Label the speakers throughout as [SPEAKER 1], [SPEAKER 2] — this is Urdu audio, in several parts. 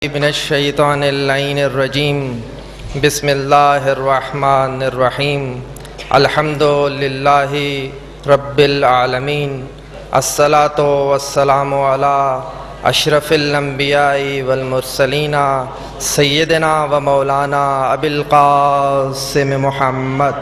[SPEAKER 1] من الشیطان اللعین الرجیم بسم اللہ الرحمن الرحیم الحمد للہ رب العالمین الصلاۃ والسلام علی اشرف الانبیاء والمرسلین سیدنا و مولانا ابی القاسم محمد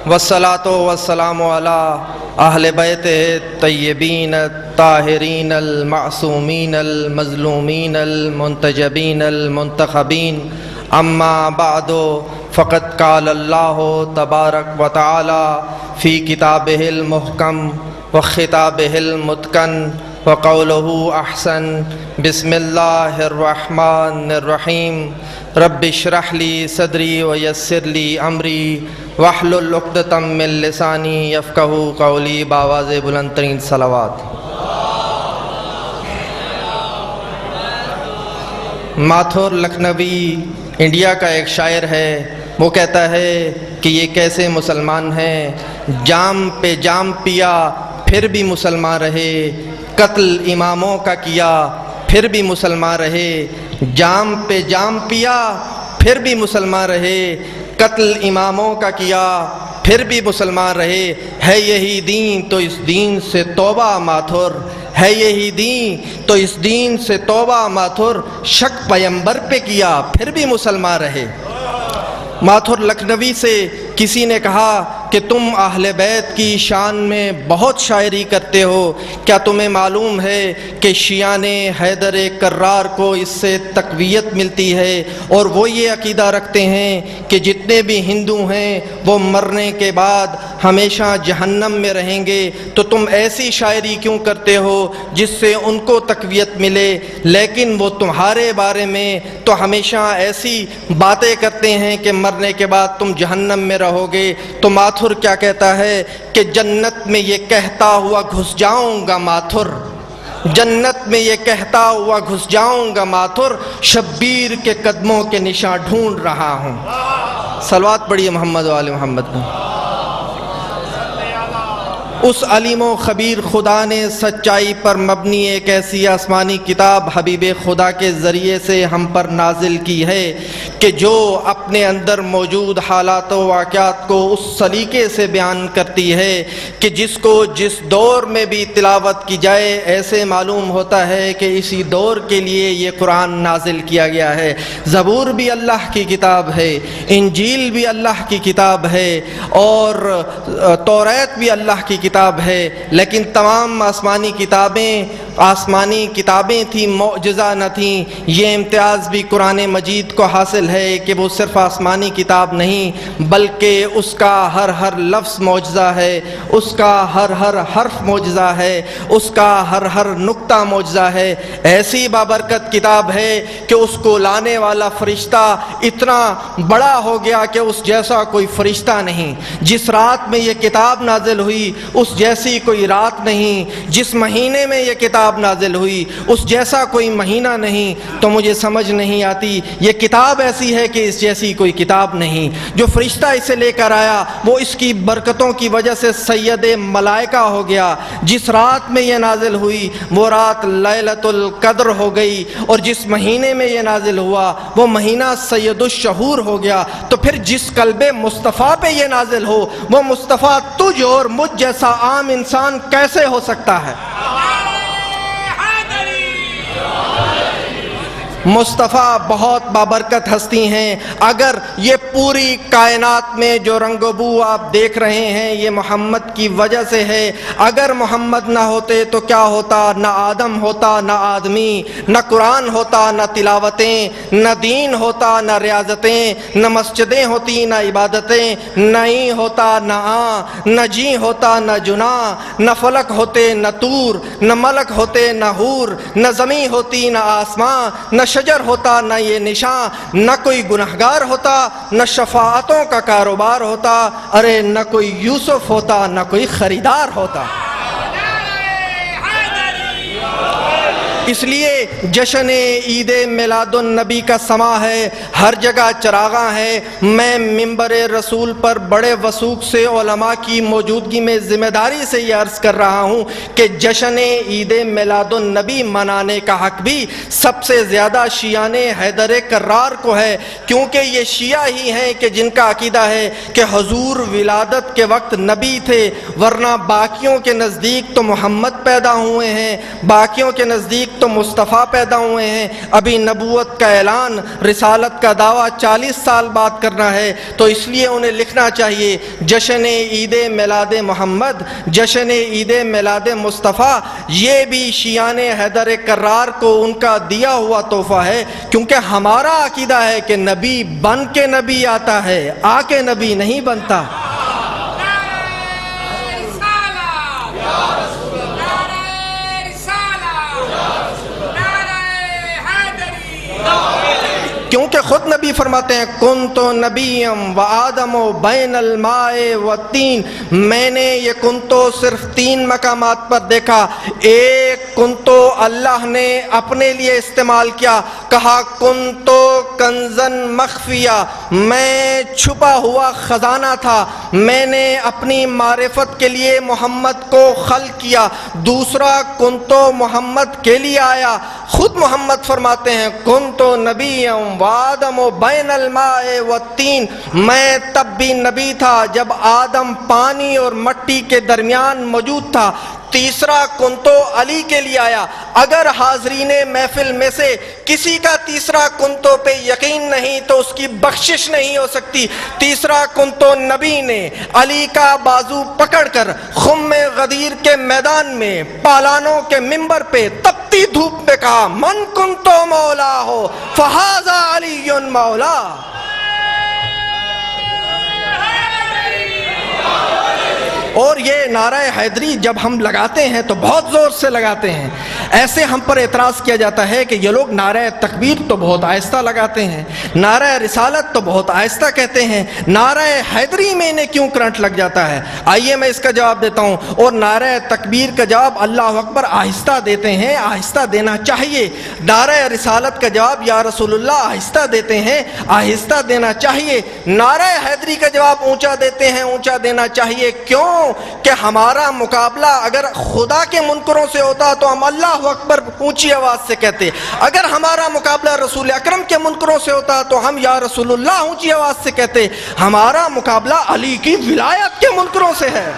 [SPEAKER 1] والصلاۃ والسلام علی اہل بیت الطیبین الطاہرین المعصومین المظلومین المنتجبین المنتخبین اما بعد فقد قال اللہ تبارک و تعالی فی کتابہ المحکم و خطابہ المتقن وقولہ احسن بسم اللہ الرحمن الرحیم رب اشرح لی صدری ویسر لی امری واحلل عقدۃ من لسانی یفقہوا قولی بآواز بلند ترین صلوات۔ ماتھور لکھنوی انڈیا کا ایک شاعر ہے، وہ کہتا ہے کہ یہ کیسے مسلمان ہیں، جام پہ جام پیا پھر بھی مسلمان رہے، قتل اماموں کا کیا پھر بھی مسلمان رہے، جام پہ جام پیا پھر بھی مسلمان رہے، قتل اماموں کا کیا پھر بھی مسلمان رہے، ہے یہی دین تو اس دین سے توبہ ماتھور، ہے یہی دین تو اس دین سے توبہ ماتھور، شک پیمبر پہ کیا پھر بھی مسلمان رہے۔ ماتھور لکھنوی سے کسی نے کہا کہ تم اہل بیت کی شان میں بہت شاعری کرتے ہو، کیا تمہیں معلوم ہے کہ شیعان حیدر کرار کو اس سے تقویت ملتی ہے، اور وہ یہ عقیدہ رکھتے ہیں کہ جتنے بھی ہندو ہیں وہ مرنے کے بعد ہمیشہ جہنم میں رہیں گے، تو تم ایسی شاعری کیوں کرتے ہو جس سے ان کو تقویت ملے، لیکن وہ تمہارے بارے میں تو ہمیشہ ایسی باتیں کرتے ہیں کہ مرنے کے بعد تم جہنم میں رہو گے۔ تو ماتھور کیا کہتا ہے کہ جنت میں یہ کہتا ہوا گھس جاؤں گا ماتھور، جنت میں یہ کہتا ہوا گھس جاؤں گا ماتھور، شبیر کے قدموں کے نشاں ڈھونڈ رہا ہوں۔ صلوات پڑھیے محمد و آل محمد کو۔ اس علیم و خبیر خدا نے سچائی پر مبنی ایک ایسی آسمانی کتاب حبیب خدا کے ذریعے سے ہم پر نازل کی ہے کہ جو اپنے اندر موجود حالات و واقعات کو اس سلیقے سے بیان کرتی ہے کہ جس کو جس دور میں بھی تلاوت کی جائے ایسے معلوم ہوتا ہے کہ اسی دور کے لیے یہ قرآن نازل کیا گیا ہے۔ زبور بھی اللہ کی کتاب ہے، انجیل بھی اللہ کی کتاب ہے، اور توریت بھی اللہ کی کتاب ہے، لیکن تمام آسمانی کتابیں تھیں، معجزہ نہ تھیں۔ یہ امتیاز بھی قرآن مجید کو حاصل ہے کہ وہ صرف آسمانی کتاب نہیں بلکہ اس کا ہر لفظ معجزہ ہے، اس کا ہر حرف معجزہ ہے، اس کا ہر نقطہ معجزہ ہے۔ ایسی بابرکت کتاب ہے کہ اس کو لانے والا فرشتہ اتنا بڑا ہو گیا کہ اس جیسا کوئی فرشتہ نہیں۔ جس رات میں یہ کتاب نازل ہوئی اس جیسی کوئی رات نہیں، جس مہینے میں یہ کتاب نازل ہوئی اس جیسا کوئی مہینہ نہیں۔ تو مجھے سمجھ نہیں آتی، یہ کتاب ایسی ہے کہ اس جیسی کوئی کتاب نہیں۔ جو فرشتہ اسے لے کر آیا وہ اس کی برکتوں کی وجہ سے سید ملائکہ ہو گیا۔ جس رات میں یہ نازل ہوئی وہ رات لیلۃ القدر ہو گئی، اور جس مہینے میں یہ نازل ہوا وہ مہینہ سید الشہور ہو گیا۔ تو پھر جس قلب مصطفیٰ پہ یہ نازل ہو وہ مصطفیٰ تجھ اور مجھ جیسا عام انسان کیسے ہو سکتا ہے؟ مصطفیٰ بہت بابرکت ہستی ہیں۔ اگر یہ پوری کائنات میں جو رنگ و بو آپ دیکھ رہے ہیں یہ محمد کی وجہ سے ہے۔ اگر محمد نہ ہوتے تو کیا ہوتا؟ نہ آدم ہوتا، نہ آدمی، نہ قرآن ہوتا، نہ تلاوتیں، نہ دین ہوتا، نہ ریاضتیں، نہ مسجدیں ہوتی، نہ عبادتیں، نہ ای ہوتا، نہ آ، نہ جی ہوتا، نہ جنا، نہ فلک ہوتے، نہ طور، نہ ملک ہوتے، نہ حور، نہ زمین ہوتی، نہ آسمان، نہ شجر ہوتا، نہ یہ نشان، نہ کوئی گنہگار ہوتا، نہ شفاعتوں کا کاروبار ہوتا، ارے نہ کوئی یوسف ہوتا، نہ کوئی خریدار ہوتا۔ اس لیے جشن عید میلاد النبی کا سما ہے، ہر جگہ چراغاں ہے۔ میں منبر رسول پر بڑے وثوق سے علماء کی موجودگی میں ذمہ داری سے یہ عرض کر رہا ہوں کہ جشن عید میلاد النبی منانے کا حق بھی سب سے زیادہ شیعان حیدر کرار کو ہے، کیونکہ یہ شیعہ ہی ہیں کہ جن کا عقیدہ ہے کہ حضور ولادت کے وقت نبی تھے، ورنہ باقیوں کے نزدیک تو محمد پیدا ہوئے ہیں، باقیوں کے نزدیک تو مصطفیٰ پیدا ہوئے ہیں۔ ابھی نبوت کا اعلان، رسالت کا دعویٰ 40 سال بعد کرنا ہے، تو اس لیے انہیں لکھنا چاہیے جشن عید میلاد محمد، جشن عید میلاد مصطفیٰ۔ یہ بھی شیعان حیدر کرار کو ان کا دیا ہوا تحفہ ہے، کیونکہ ہمارا عقیدہ ہے کہ نبی بن کے نبی آتا ہے، آ کے نبی نہیں بنتا۔ کیونکہ خود نبی فرماتے ہیں کنتو نبیم و آدم و بین الماء و تین، میں نے یہ کنتو صرف 3 مقامات پر دیکھا۔ ایک کنتو اللہ نے اپنے لیے استعمال کیا، کہا کنتو کنزن مخفیہ، میں چھپا ہوا خزانہ تھا، میں نے اپنی معرفت کے لیے محمد کو خلق کیا۔ دوسرا کنتو محمد کے لیے آیا، خود محمد فرماتے ہیں کنتو نبیم وآدم بین الماء والتین، میں تب بھی نبی تھا جب آدم پانی اور مٹی کے درمیان موجود تھا۔ تیسرا کنتو علی کے لیے آیا۔ اگر حاضرین محفل میں سے کسی کا تیسرا کنتو پہ یقین نہیں تو اس کی بخشش نہیں ہو سکتی۔ تیسرا کنتو نبی نے علی کا بازو پکڑ کر خم غدیر کے میدان میں پالانوں کے منبر پہ تپتی دھوپ میں کہا من کنتو مولا ہو فہذا علی مولا۔ اور یہ نعرہ حیدری جب ہم لگاتے ہیں تو بہت زور سے لگاتے ہیں۔ ایسے ہم پر اعتراض کیا جاتا ہے کہ یہ لوگ نعرہ تکبیر تو بہت آہستہ لگاتے ہیں، نعرہ رسالت تو بہت آہستہ کہتے ہیں، نعرہ حیدری میں انہیں کیوں کرنٹ لگ جاتا ہے؟ آئیے میں اس کا جواب دیتا ہوں۔ اور نعرہ تکبیر کا جواب اللہ اکبر آہستہ دیتے ہیں، آہستہ دینا چاہیے۔ نعرہ رسالت کا جواب یا رسول اللہ آہستہ دیتے ہیں، آہستہ دینا چاہیے۔ نعرہ حیدری کا جواب اونچا دیتے ہیں، اونچا دینا چاہیے۔ کیوں کہ ہمارا مقابلہ اگر خدا کے منکروں سے ہوتا تو ہم اللہ اکبر اونچی آواز سے کہتے، اگر ہمارا مقابلہ رسول اکرم کے منکروں سے ہوتا تو ہم یا رسول اللہ اونچی آواز سے کہتے۔ ہمارا مقابلہ علی کی ولایت کے منکروں سے ہے۔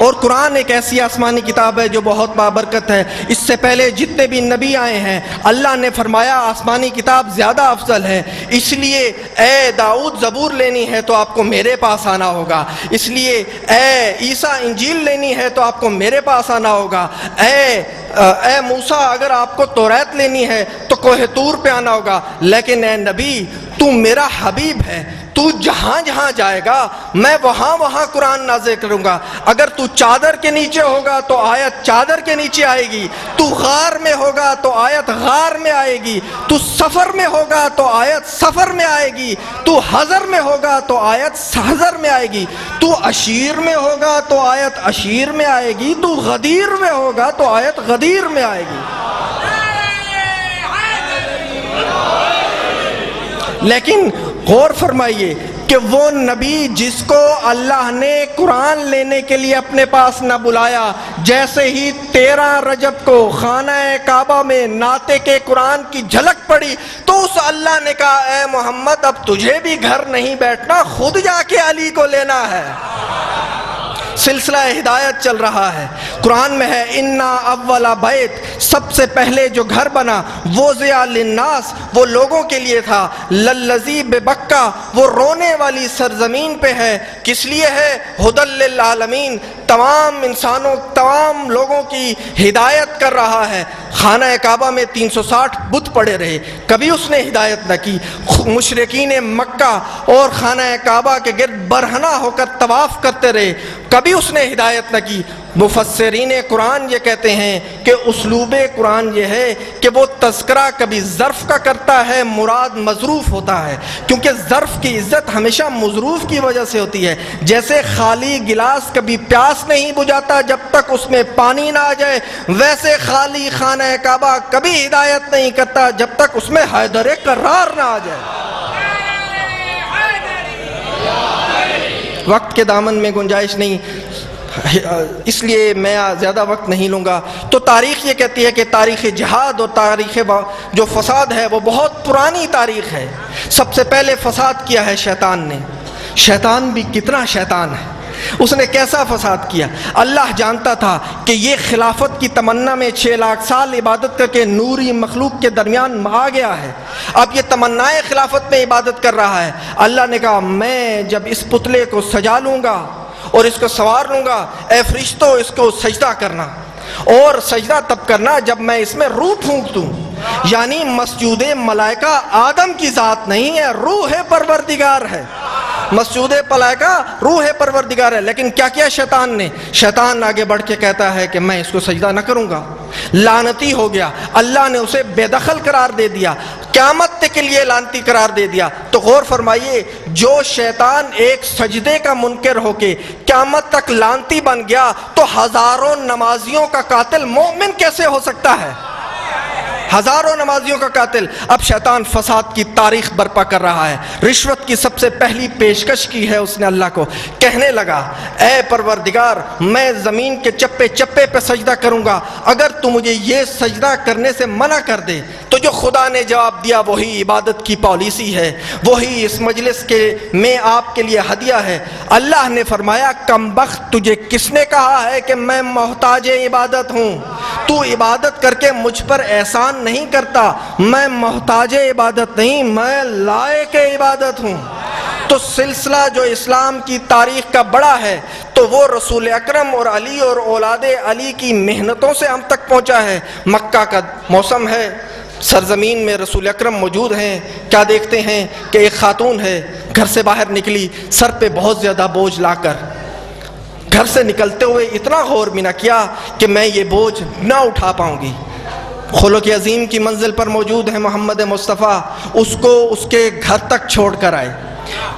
[SPEAKER 1] اور قرآن ایک ایسی آسمانی کتاب ہے جو بہت بابرکت ہے۔ اس سے پہلے جتنے بھی نبی آئے ہیں اللہ نے فرمایا آسمانی کتاب زیادہ افضل ہے، اس لیے اے داؤد زبور لینی ہے تو آپ کو میرے پاس آنا ہوگا، اس لیے اے عیسیٰ انجیل لینی ہے تو آپ کو میرے پاس آنا ہوگا، اے موسیٰ اگر آپ کو توریت لینی ہے تو کوہ طور پہ آنا ہوگا۔ لیکن اے نبی تو میرا حبیب ہے، تو جہاں جہاں جائے گا میں وہاں وہاں قرآن نازل کروں گا۔ اگر تو چادر کے نیچے ہوگا تو آیت چادر کے نیچے آئے گی، تو غار میں ہوگا تو آیت غار میں آئے گی، تو سفر میں ہوگا تو آیت سفر میں آئے گی، تو حضر میں ہوگا تو آیت حضر میں آئے گی، تو عشیر میں ہوگا تو آیت عشیر میں آئے گی، تو غدیر میں ہوگا تو آیت غدیر میں آئے گی۔ لیکن غور فرمائیے کہ وہ نبی جس کو اللہ نے قرآن لینے کے لیے اپنے پاس نہ بلایا، جیسے ہی 13 رجب کو خانہ کعبہ میں نعت کے قرآن کی جھلک پڑی تو اس اللہ نے کہا اے محمد اب تجھے بھی گھر نہیں بیٹھنا، خود جا کے علی کو لینا ہے۔ سلسلہ ہدایت چل رہا ہے، قرآن میں ہے انا اول بیت، سب سے پہلے جو گھر بنا وضع للناس، وہ لوگوں کے لیے تھا، للذی ببکہ، وہ رونے والی سرزمین پہ ہے، کس لیے ہے؟ ھدی للعالمین، تمام انسانوں تمام لوگوں کی ہدایت کر رہا ہے۔ خانہ کعبہ میں 360 بت پڑے رہے، کبھی اس نے ہدایت نہ کی۔ مشرکین مکہ اور خانہ کعبہ کے گرد برہنہ ہو کر طواف کرتے رہے، کبھی اس نے ہدایت نہ کی۔ مفسرین قرآن یہ کہتے ہیں کہ اسلوب قرآن یہ ہے کہ وہ تذکرہ کبھی ظرف کا کرتا ہے مراد مظروف ہوتا ہے، کیونکہ ظرف کی عزت ہمیشہ مظروف کی وجہ سے ہوتی ہے۔ جیسے خالی گلاس کبھی پیاس نہیں بجھاتا جب تک اس میں پانی نہ آ جائے، ویسے خالی خانہ کعبہ کبھی ہدایت نہیں کرتا جب تک اس میں حیدر کرار نہ آ جائے۔ وقت کے دامن میں گنجائش نہیں، اس لیے میں زیادہ وقت نہیں لوں گا۔ تو تاریخ یہ کہتی ہے کہ تاریخ جہاد اور تاریخ جو فساد ہے وہ بہت پرانی تاریخ ہے۔ سب سے پہلے فساد کیا ہے شیطان نے۔ شیطان بھی کتنا شیطان ہے، اس نے کیسا فساد کیا۔ اللہ جانتا تھا کہ یہ خلافت کی تمنا میں 6 لاکھ سال عبادت کر کے نوری مخلوق کے درمیان آ گیا ہے، اب یہ تمنائے خلافت میں عبادت کر رہا ہے۔ اللہ نے کہا میں جب اس پتلے کو سجا لوں گا اور اس کو سوار لوں گا، اے فرشتوں اس کو سجدہ کرنا، اور سجدہ تب کرنا جب میں اس میں روح پھونک دوں۔ یعنی مسجود ملائکہ آدم کی ذات نہیں ہے، روح پروردگار ہے۔ مسجود ملائکہ روح پروردگار ہے، لیکن کیا کیا شیطان نے؟ شیطان آگے بڑھ کے کہتا ہے کہ میں اس کو سجدہ نہ کروں گا، لعنتی ہو گیا۔ اللہ نے اسے بے دخل قرار دے دیا، قیامت تک کے لیے لعنتی قرار دے دیا۔ تو غور فرمائیے، جو شیطان ایک سجدے کا منکر ہو کے قیامت تک لعنتی بن گیا، تو ہزاروں نمازیوں کا قاتل مومن کیسے ہو سکتا ہے؟ ہزاروں نمازیوں کا قاتل۔ اب شیطان فساد کی تاریخ برپا کر رہا ہے۔ رشوت کی سب سے پہلی پیشکش کی ہے اس نے اللہ کو، کہنے لگا اے پروردگار میں زمین کے چپے چپے پہ سجدہ کروں گا اگر تو مجھے یہ سجدہ کرنے سے منع کر دے۔ تو جو خدا نے جواب دیا وہی عبادت کی پالیسی ہے، وہی اس مجلس کے میں آپ کے لیے ہدیہ ہے۔ اللہ نے فرمایا کم بخت تجھے کس نے کہا ہے کہ میں محتاج عبادت ہوں؟ تو عبادت کر کے مجھ پر احسان نہیں کرتا، میں محتاج عبادت نہیں، میں لائق عبادت ہوں۔ تو سلسلہ جو اسلام کی تاریخ کا بڑا ہے تو وہ رسول اکرم اور علی اور اولاد علی کی محنتوں سے ہم تک پہنچا ہے۔ مکہ کا موسم ہے، سرزمین میں رسول اکرم موجود ہیں۔ کیا دیکھتے ہیں کہ ایک خاتون ہے، گھر سے باہر نکلی، سر پہ بہت زیادہ بوجھ لا کر، گھر سے نکلتے ہوئے اتنا غور بھی نہ کیا کہ میں یہ بوجھ نہ اٹھا پاؤں گی۔ خلق عظیم کی منزل پر موجود ہے محمد مصطفیٰ، اس کو اس کے گھر تک چھوڑ کر آئے۔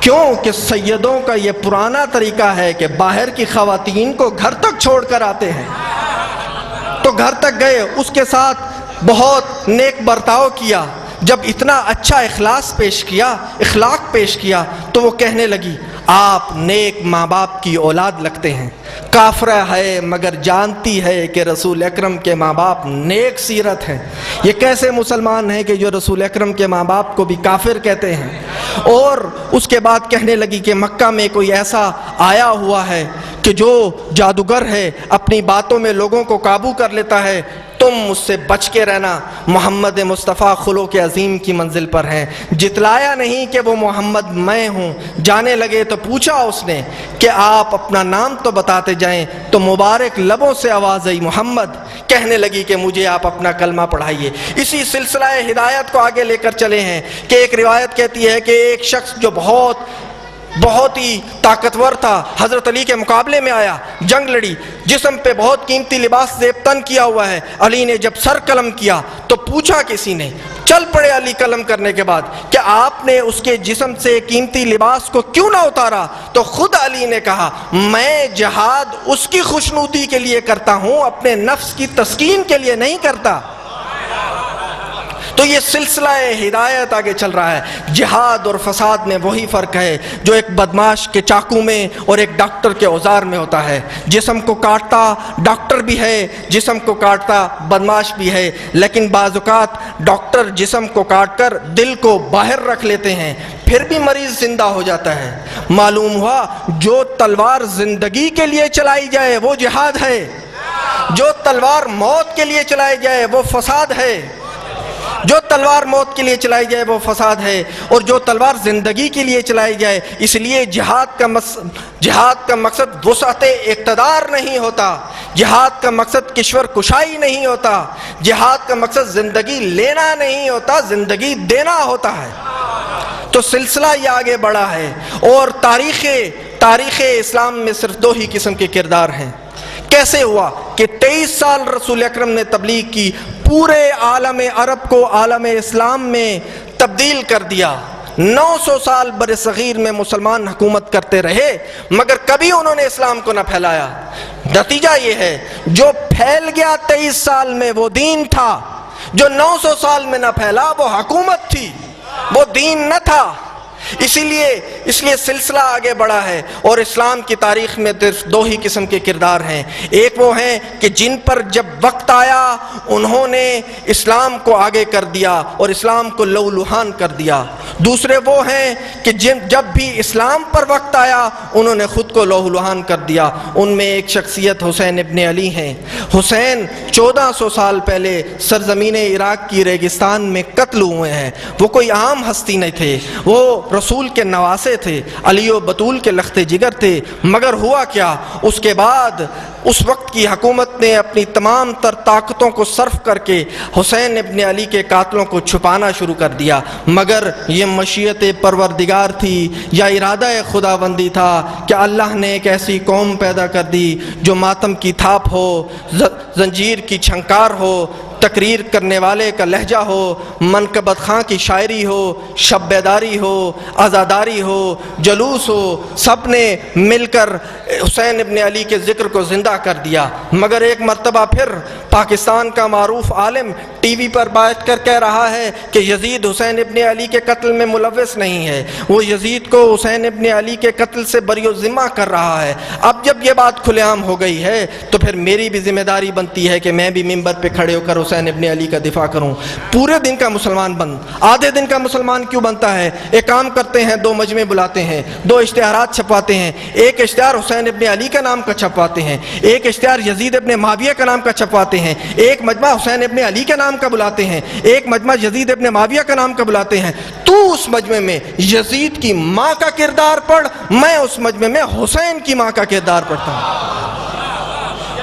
[SPEAKER 1] کیوں کہ سیدوں کا یہ پرانا طریقہ ہے کہ باہر کی خواتین کو گھر تک چھوڑ کر آتے ہیں۔ تو گھر تک گئے، اس کے ساتھ بہت نیک برتاؤ کیا۔ جب اتنا اچھا اخلاق پیش کیا تو وہ کہنے لگی آپ نیک ماں باپ کی اولاد لگتے ہیں۔ کافرہ ہے مگر جانتی ہے کہ رسول اکرم کے ماں باپ نیک سیرت ہیں۔ یہ کیسے مسلمان ہیں کہ جو رسول اکرم کے ماں باپ کو بھی کافر کہتے ہیں؟ اور اس کے بعد کہنے لگی کہ مکہ میں کوئی ایسا آیا ہوا ہے کہ جو جادوگر ہے، اپنی باتوں میں لوگوں کو قابو کر لیتا ہے، تم مجھ سے بچ کے رہنا۔ محمد مصطفیٰ خلق عظیم کی منزل پر ہیں۔ جتلایا نہیں کہ وہ محمد میں ہوں۔ جانے لگے تو پوچھا اس نے کہ آپ اپنا نام تو بتاتے جائیں، تو مبارک لبوں سے آواز آئی محمد۔ کہنے لگی کہ مجھے آپ اپنا کلمہ پڑھائیے۔ اسی سلسلہ ہدایت کو آگے لے کر چلے ہیں کہ ایک روایت کہتی ہے کہ ایک شخص جو بہت ہی طاقتور تھا، حضرت علی کے مقابلے میں آیا، جنگ لڑی، جسم پہ بہت قیمتی لباس زیب تن کیا ہوا ہے۔ علی نے جب سر قلم کیا تو پوچھا کسی نے، چل پڑے علی قلم کرنے کے بعد، کہ آپ نے اس کے جسم سے قیمتی لباس کو کیوں نہ اتارا؟ تو خود علی نے کہا میں جہاد اس کی خوشنودی کے لیے کرتا ہوں، اپنے نفس کی تسکین کے لیے نہیں کرتا۔ تو یہ سلسلہ ہدایت آگے چل رہا ہے۔ جہاد اور فساد میں وہی فرق ہے جو ایک بدماش کے چاقو میں اور ایک ڈاکٹر کے اوزار میں ہوتا ہے۔ جسم کو کاٹتا ڈاکٹر بھی ہے، جسم کو کاٹتا بدماش بھی ہے، لیکن بعض اوقات ڈاکٹر جسم کو کاٹ کر دل کو باہر رکھ لیتے ہیں، پھر بھی مریض زندہ ہو جاتا ہے۔ معلوم ہوا جو تلوار زندگی کے لیے چلائی جائے وہ جہاد ہے، جو تلوار موت کے لیے چلائی جائے وہ فساد ہے۔ جو تلوار موت کے لیے چلائی جائے وہ فساد ہے، اور جو تلوار زندگی کے لیے چلائی جائے، اس لیے جہاد کا مقصد وسعت اقتدار نہیں ہوتا، جہاد کا مقصد کشور کشائی نہیں ہوتا، جہاد کا مقصد زندگی لینا نہیں ہوتا، زندگی دینا ہوتا ہے۔ تو سلسلہ یہ آگے بڑھا ہے، اور تاریخ اسلام میں صرف 2 ہی قسم کے کردار ہیں۔ کیسے ہوا کہ 23 سال رسول اکرم نے تبلیغ کی، پورے عالم عرب کو عالم اسلام میں تبدیل کر دیا۔ 900 سال بر صغیر میں مسلمان حکومت کرتے رہے مگر کبھی انہوں نے اسلام کو نہ پھیلایا۔ نتیجہ یہ ہے جو پھیل گیا 23 سال میں وہ دین تھا، جو 900 سال میں نہ پھیلا وہ حکومت تھی، وہ دین نہ تھا۔ اس لیے سلسلہ آگے بڑھا ہے، اور اسلام کی تاریخ میں صرف 2 ہی قسم کے کردار ہیں۔ ایک وہ ہیں کہ جن پر جب وقت آیا انہوں نے اسلام کو آگے کر دیا اور اسلام کو لو لہان کر دیا۔ دوسرے وہ ہیں کہ جب بھی اسلام پر وقت آیا انہوں نے خود کو لو لہان کر دیا۔ ان میں ایک شخصیت حسین ابن علی ہیں۔ حسین 1400 سال پہلے سرزمین عراق کی ریگستان میں قتل ہوئے ہیں۔ وہ کوئی عام ہستی نہیں تھے، وہ رسول کے نواسے تھے، علی و بطول کے لخت جگر تھے۔ مگر ہوا کیا، اس کے بعد اس وقت کی حکومت نے اپنی تمام تر طاقتوں کو صرف کر کے حسین ابن علی کے قاتلوں کو چھپانا شروع کر دیا۔ مگر یہ مشیت پروردگار تھی یا ارادہ خداوندی تھا کہ اللہ نے ایک ایسی قوم پیدا کر دی جو ماتم کی تھاپ ہو، زنجیر کی چھنکار ہو، تقریر کرنے والے کا لہجہ ہو، منقبت خاں کی شاعری ہو، شب بیداری ہو، عزاداری ہو، جلوس ہو، سب نے مل کر حسین ابن علی کے ذکر کو زندہ کر دیا۔ مگر ایک مرتبہ پھر پاکستان کا معروف عالم ٹی وی پر بیٹھ کر کہہ رہا ہے کہ یزید حسین ابن علی کے قتل میں ملوث نہیں ہے، وہ یزید کو حسین ابن علی کے قتل سے بری و ذمہ کر رہا ہے۔ اب جب یہ بات کھلے عام ہو گئی ہے تو پھر میری بھی ذمہ داری بنتی ہے کہ میں بھی ممبر پہ کھڑے ہو کر حسین ابن علی کا دفاع کروں۔ پورے دن کا مسلمان بن، آدھے دن کا مسلمان کیوں بنتا ہے؟ ایک کام کرتے ہیں، 2 مجمع بلاتے ہیں، 2 اشتہارات چھپواتے ہیں۔ ایک اشتہار حسین ابن علی کا نام کا چھپواتے ہیں، ایک اشتہار یزید ابن معاویہ کا نام کا چھپواتے ہیں، ایک مجمع حسین ابن علی کا نام کا بلاتے ہیں، ایک مجمع یزید ابن معاویہ کا نام کا بلاتے ہیں۔ تو اس مجمع میں یزید کی ماں کا کردار پڑھ، میں اس مجمع میں حسین کی ماں کا کردار پڑھتا ہوں۔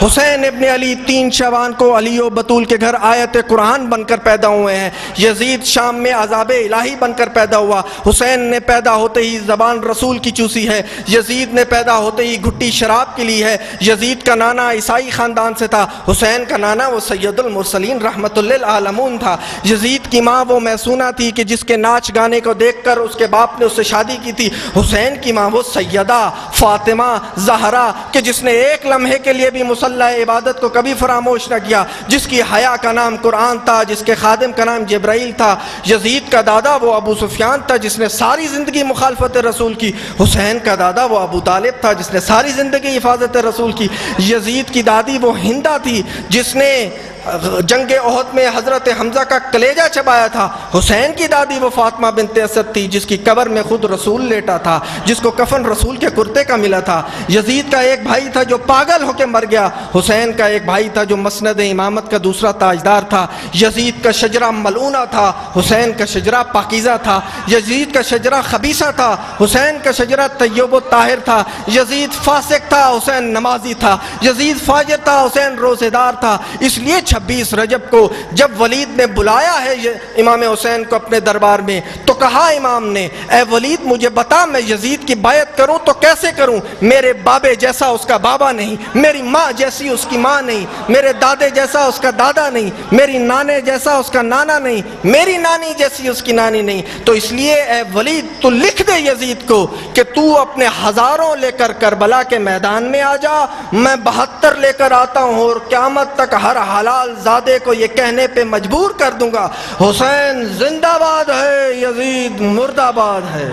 [SPEAKER 1] حسین ابن علی 3 شعبان کو علی و بطول کے گھر آیت قرآن بن کر پیدا ہوئے ہیں۔ یزید شام میں عذاب الہی بن کر پیدا ہوا۔ حسین نے پیدا ہوتے ہی زبان رسول کی چوسی ہے، یزید نے پیدا ہوتے ہی گھٹی شراب کی لی ہے۔ یزید کا نانا عیسائی خاندان سے تھا، حسین کا نانا وہ سید المرسلین رحمت للعالمین تھا۔ یزید کی ماں وہ میسونہ تھی کہ جس کے ناچ گانے کو دیکھ کر اس کے باپ نے اس سے شادی کی تھی۔ حسین کی ماں وہ سیدہ فاطمہ زہرا کہ جس نے ایک لمحے کے لیے بھی اللہ عبادت کو کبھی فراموش نہ کیا، جس کی حیا کا نام قرآن تھا، جس کے خادم کا نام جبرائیل تھا۔ یزید کا دادا وہ ابو سفیان تھا جس نے ساری زندگی مخالفت رسول کی۔ حسین کا دادا وہ ابو طالب تھا جس نے ساری زندگی حفاظت رسول کی۔ یزید کی دادی وہ ہندہ تھی جس نے جنگ احد میں حضرت حمزہ کا کلیجہ چبایا تھا۔ حسین کی دادی وہ فاطمہ بنت اسد تھی جس کی قبر میں خود رسول لیٹا تھا، جس کو کفن رسول کے کرتے کا ملا تھا۔ یزید کا ایک بھائی تھا جو پاگل ہو کے مر گیا، حسین کا ایک بھائی تھا جو مسند امامت کا دوسرا تاجدار تھا۔ یزید کا شجرہ ملعونہ تھا، حسین کا شجرہ پاکیزہ تھا۔ یزید کا شجرہ خبیثہ تھا، حسین کا شجرہ طیب و طاہر تھا۔ یزید فاسق تھا، حسین نمازی تھا۔ یزید فاجر تھا، حسین روزے دار تھا۔ اس لیے 26 رجب کو جب ولید نے بلایا ہے امام حسین کو اپنے دربار میں تو کہا امام نے، اے ولید مجھے بتا میں یزید کی بیعت کروں تو کیسے کروں؟ میرے بابے جیسا اس کا بابا نہیں، میری ماں جیسی اس کی ماں نہیں، میرے دادے جیسا اس کا دادا نہیں، میری نانے جیسا اس کا نانا نہیں، میری نانی جیسی اس کی نانی نہیں۔ تو اس لیے اے ولید تو لکھ دے یزید کو کہ تو اپنے ہزاروں لے کر کربلا کے میدان میں آ جا، میں 72 لے کر آتا ہوں اور قیامت تک ہر حلال زادے کو یہ کہنے پہ مجبور کر دوں گا، حسین زندہ باد ہے، یزید مردہ باد ہے۔